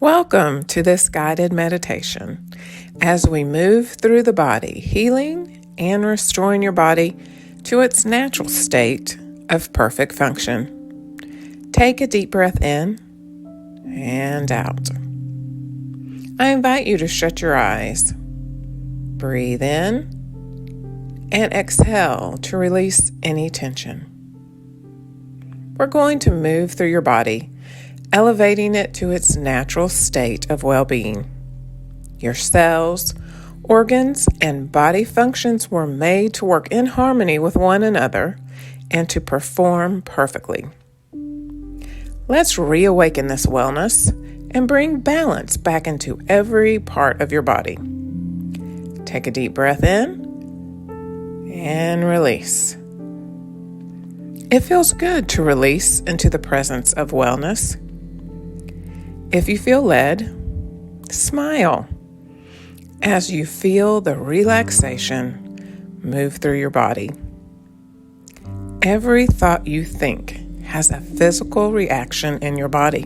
Welcome to this guided meditation as we move through the body, healing and restoring your body to its natural state of perfect function. Take a deep breath in and out. I invite you to shut your eyes. Breathe in and exhale to release any tension. We're going to move through your body, elevating it to its natural state of well-being. Your cells, organs, and body functions were made to work in harmony with one another and to perform perfectly. Let's reawaken this wellness and bring balance back into every part of your body. Take a deep breath in and release. It feels good to release into the presence of wellness. If you feel led, smile as you feel the relaxation move through your body. Every thought you think has a physical reaction in your body.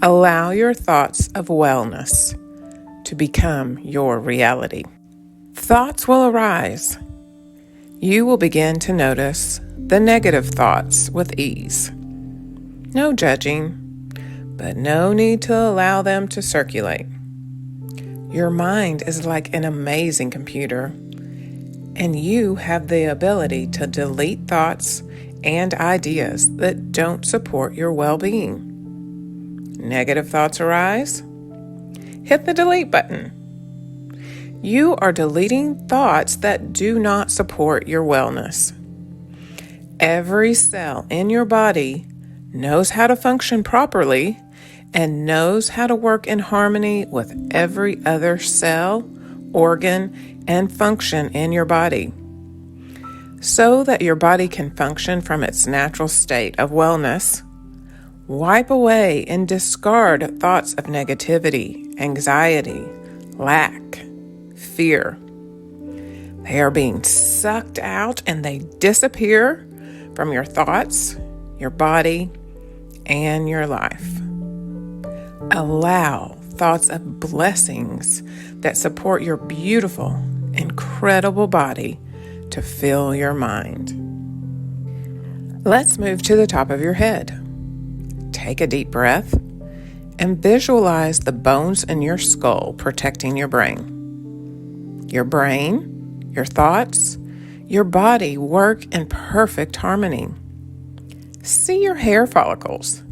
Allow your thoughts of wellness to become your reality. Thoughts will arise. You will begin to notice the negative thoughts with ease. No judging, but no need to allow them to circulate. Your mind is like an amazing computer, and you have the ability to delete thoughts and ideas that don't support your well-being. Negative thoughts arise? Hit the delete button. You are deleting thoughts that do not support your wellness. Every cell in your body knows how to function properly and knows how to work in harmony with every other cell, organ, and function in your body. So that your body can function from its natural state of wellness, wipe away and discard thoughts of negativity, anxiety, lack, fear. They are being sucked out and they disappear from your thoughts, your body, and your life. Allow thoughts of blessings that support your beautiful, incredible body to fill your mind. Let's move to the top of your head. Take a deep breath and visualize the bones in your skull protecting your brain. Your brain, your thoughts, your body work in perfect harmony. See your hair follicles.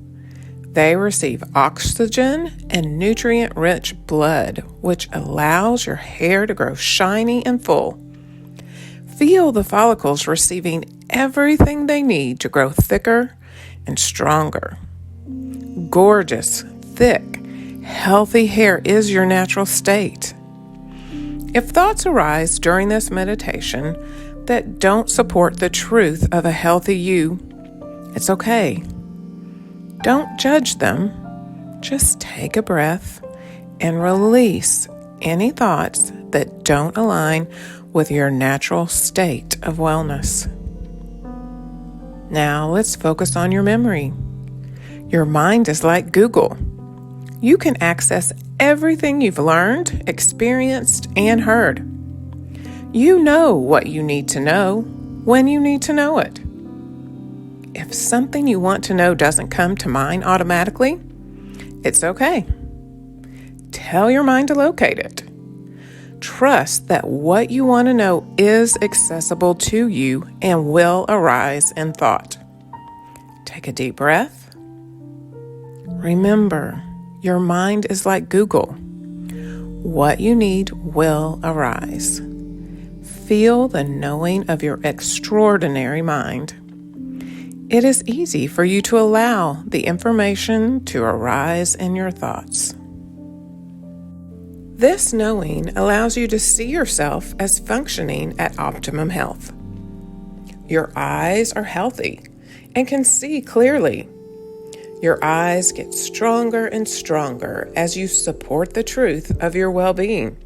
They receive oxygen and nutrient-rich blood, which allows your hair to grow shiny and full. Feel the follicles receiving everything they need to grow thicker and stronger. Gorgeous, thick, healthy hair is your natural state. If thoughts arise during this meditation that don't support the truth of a healthy you, it's okay. Don't judge them. Just take a breath and release any thoughts that don't align with your natural state of wellness. Now let's focus on your memory. Your mind is like Google. You can access everything you've learned, experienced, and heard. You know what you need to know when you need to know it. If something you want to know doesn't come to mind automatically, it's okay. Tell your mind to locate it. Trust that what you want to know is accessible to you and will arise in thought. Take a deep breath. Remember, your mind is like Google. What you need will arise. Feel the knowing of your extraordinary mind. It is easy for you to allow the information to arise in your thoughts. This knowing allows you to see yourself as functioning at optimum health. Your eyes are healthy and can see clearly. Your eyes get stronger and stronger as you support the truth of your well-being.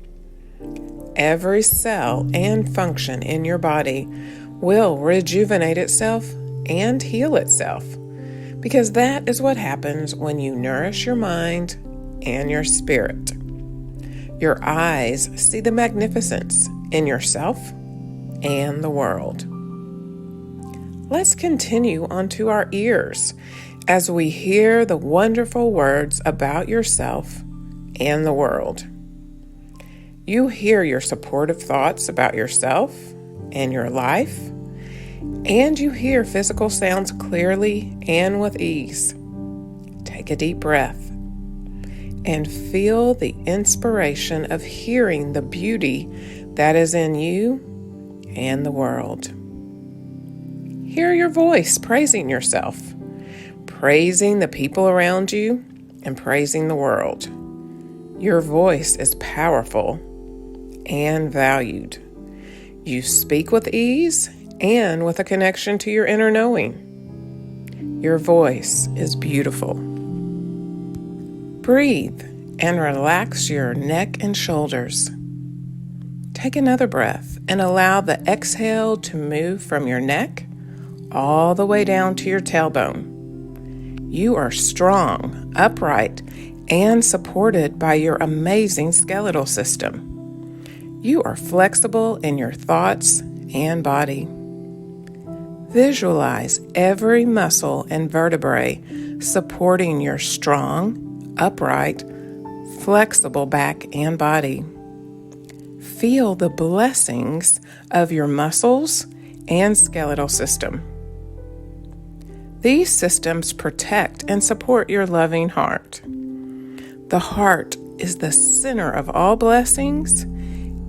Every cell and function in your body will rejuvenate itself and heal itself because that is what happens when you nourish your mind and your spirit. Your eyes see the magnificence in yourself and the world. Let's continue onto our ears as we hear the wonderful words about yourself and the world. You hear your supportive thoughts about yourself and your life, and you hear physical sounds clearly and with ease. Take a deep breath and feel the inspiration of hearing the beauty that is in you and the world. Hear your voice praising yourself, praising the people around you, and praising the world. Your voice is powerful and valued. You speak with ease and with a connection to your inner knowing. Your voice is beautiful. Breathe and relax your neck and shoulders. Take another breath and allow the exhale to move from your neck all the way down to your tailbone. You are strong, upright, and supported by your amazing skeletal system. You are flexible in your thoughts and body. Visualize every muscle and vertebrae supporting your strong, upright, flexible back and body. Feel the blessings of your muscles and skeletal system. These systems protect and support your loving heart. The heart is the center of all blessings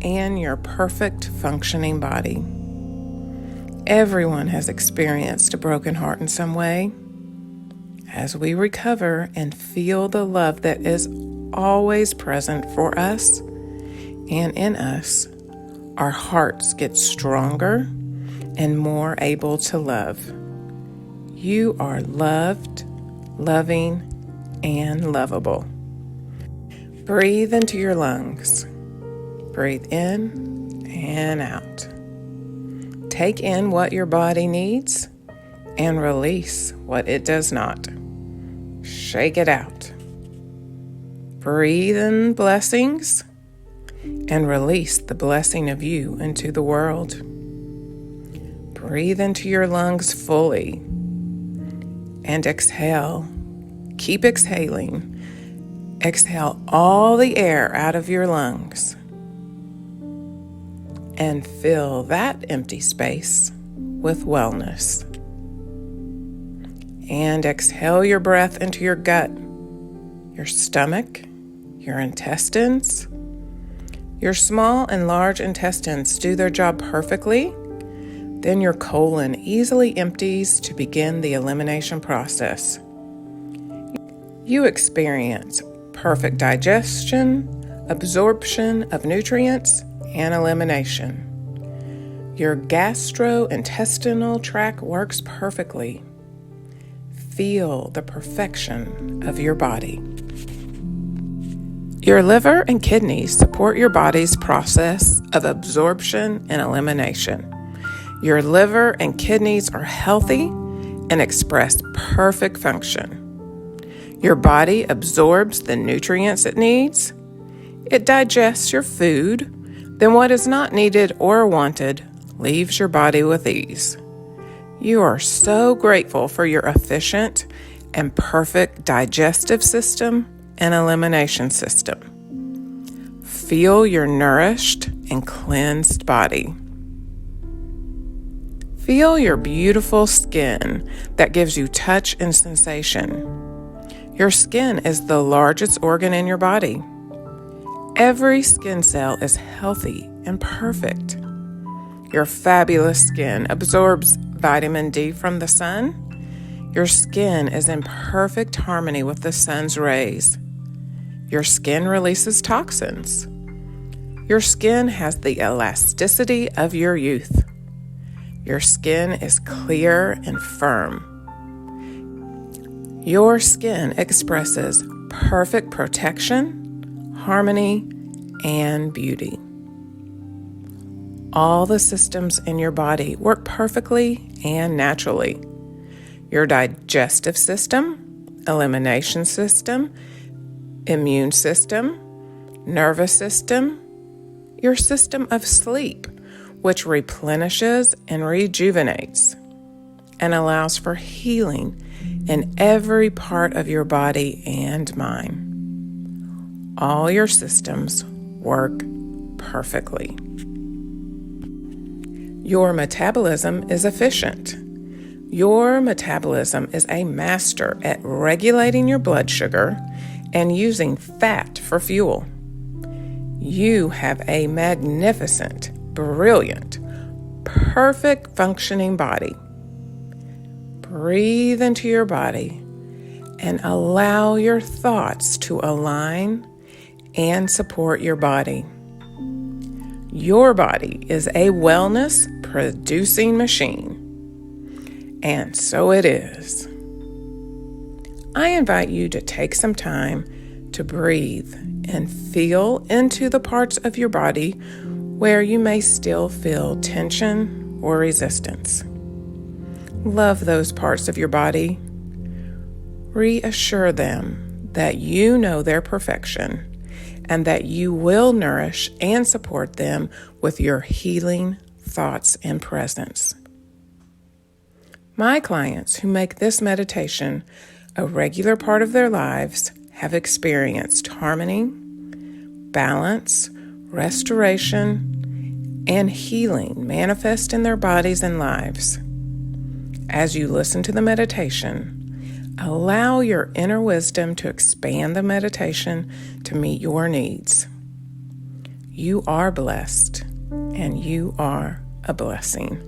and your perfect functioning body. Everyone has experienced a broken heart in some way. As we recover and feel the love that is always present for us and in us, our hearts get stronger and more able to love. You are loved, loving, and lovable. Breathe into your lungs. Breathe in and out. Take in what your body needs and release what it does not. Shake it out. Breathe in blessings and release the blessing of you into the world. Breathe into your lungs fully and exhale. Keep exhaling. Exhale all the air out of your lungs and fill that empty space with wellness. And exhale your breath into your gut, your stomach, your intestines. Your small and large intestines do their job perfectly. Then your colon easily empties to begin the elimination process. You experience perfect digestion, absorption of nutrients, and elimination. Your gastrointestinal tract works perfectly. Feel the perfection of your body. Your liver and kidneys support your body's process of absorption and elimination. Your liver and kidneys are healthy and express perfect function. Your body absorbs the nutrients it needs. It digests your food. Then what is not needed or wanted leaves your body with ease. You are so grateful for your efficient and perfect digestive system and elimination system. Feel your nourished and cleansed body. Feel your beautiful skin that gives you touch and sensation. Your skin is the largest organ in your body. Every skin cell is healthy and perfect. Your fabulous skin absorbs vitamin D from the sun. Your skin is in perfect harmony with the sun's rays. Your skin releases toxins. Your skin has the elasticity of your youth. Your skin is clear and firm. Your skin expresses perfect protection, harmony, and beauty. All the systems in your body work perfectly and naturally. your digestive system, elimination system, immune system, nervous system, your system of sleep, which replenishes and rejuvenates and allows for healing in every part of your body and mind. All your systems work perfectly. Your metabolism is efficient. Your metabolism is a master at regulating your blood sugar and using fat for fuel. You have a magnificent, brilliant, perfect functioning body. Breathe into your body and allow your thoughts to align and support your body. Your body is a wellness-producing machine, and so it is. I invite you to take some time to breathe and feel into the parts of your body where you may still feel tension or resistance. Love those parts of your body. Reassure them that you know their perfection and that you will nourish and support them with your healing thoughts and presence. My clients who make this meditation a regular part of their lives have experienced harmony, balance, restoration, and healing manifest in their bodies and lives. As you listen to the meditation, allow your inner wisdom to expand the meditation to meet your needs. You are blessed, and you are a blessing.